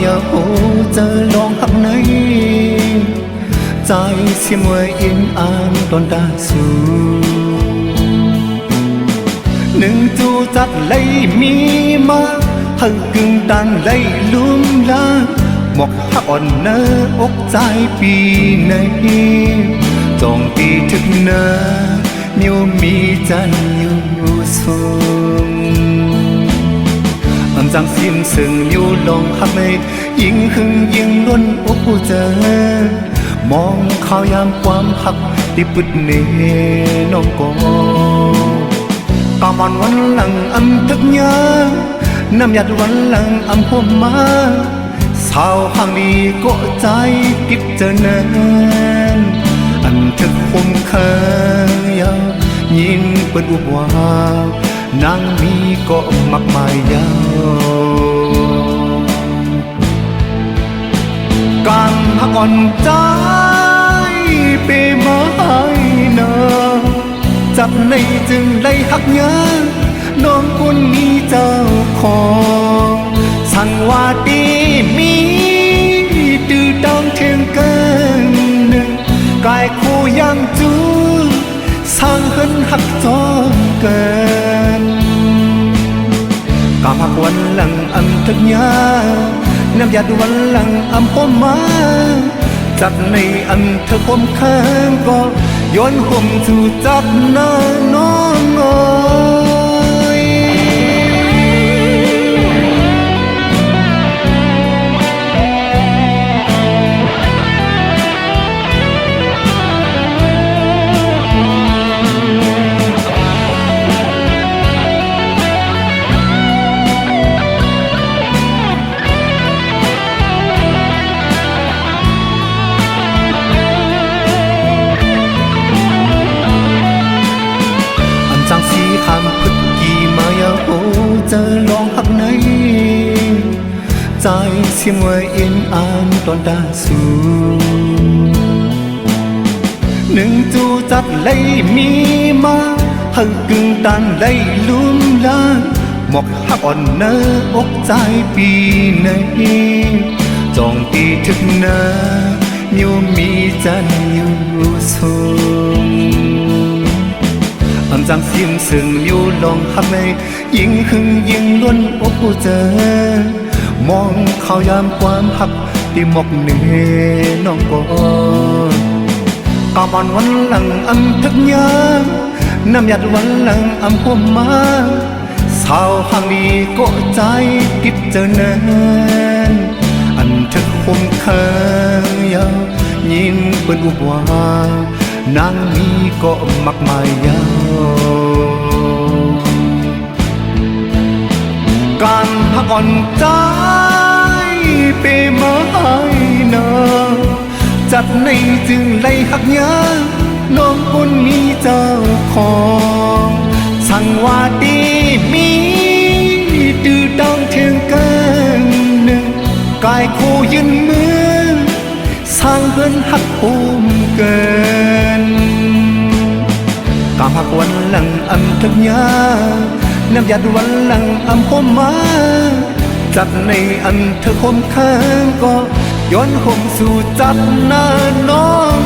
giờ hô giờ lòng hấp nấy trái xiêm người yên an toàn ta su nâng tu tắt lấy mi ma hằng cưng tan lấy lúm la một hắc on nơ ốc trái pi này dòng pi thức nơ miêu mi chan miêu xuông âm giang xiêm sừng miêu lòng hắc nàyยิ่งหึงยิ่งล้นอกเจอมองข่าวยามความหักที่ปุดเนน้องก็กำมันวันหลังอันทึกยาน้ำหยัดวันหลังอันหัวมาสาวห่างดีก็ใจกิบเจอเนินอันทึกคมเคยยินเปิดอุบวานางมีก็มักมายยาวการหักอ่อนใจเปมาให้เนอจับในจึงได้หักยาน้องคนมีเจ้าของสั่งว่าดีมีดื้อดองเทียงกันหนึ่งกายคู่ยังจูสร้างเหินหักจอมเกินกำหักวันหลังอันทึกยาน้ำหยาดวันหลังอำพมมาจับในอันเธอคมข้างก็ย้อนห่มสู่จับหน้าน้องเอ๋ยเจอลองหักในใจเสียงไว้เอ็นอ่านตอนตาสูหนึ่งจูจัดไล่มีมาหักกึ่งตันไล่ลุ่มลาหมอกหักอ่อนเนออกใจปีในจองตีถึกเนอมิวมีจันอยู่สูงâm giang xiêm sừng miêu lòng hấp nàyยิ่งหึงยิ่งล้นอกเจอมองข่าวยามความหักที่หมกเนน้องก็กำมันวันหลังอันทึกยาน้ำหยัดวันหลังอันหัวมาสาวห่างดีก็ใจกิบเจอเนินอันทึกคมเคยยินเปิดอุบวานางมีก็มักมายยาวการหักอ่อนใจเปมาให้เนอจัดในจึงไล่หักยาน้องคนมีเจ้าของสั่งว่าดีมีดื้อดองเทียงกันหนึ่งกายคู่ยืนมือสร้างเหินหักภูมิเกินกำหักวันหลังอันทึกยาน้ำหยาดวันหลังอำพมมาจับในอันเธอคมข้างก็ย้อนห่มสู่จับหน้าน้อง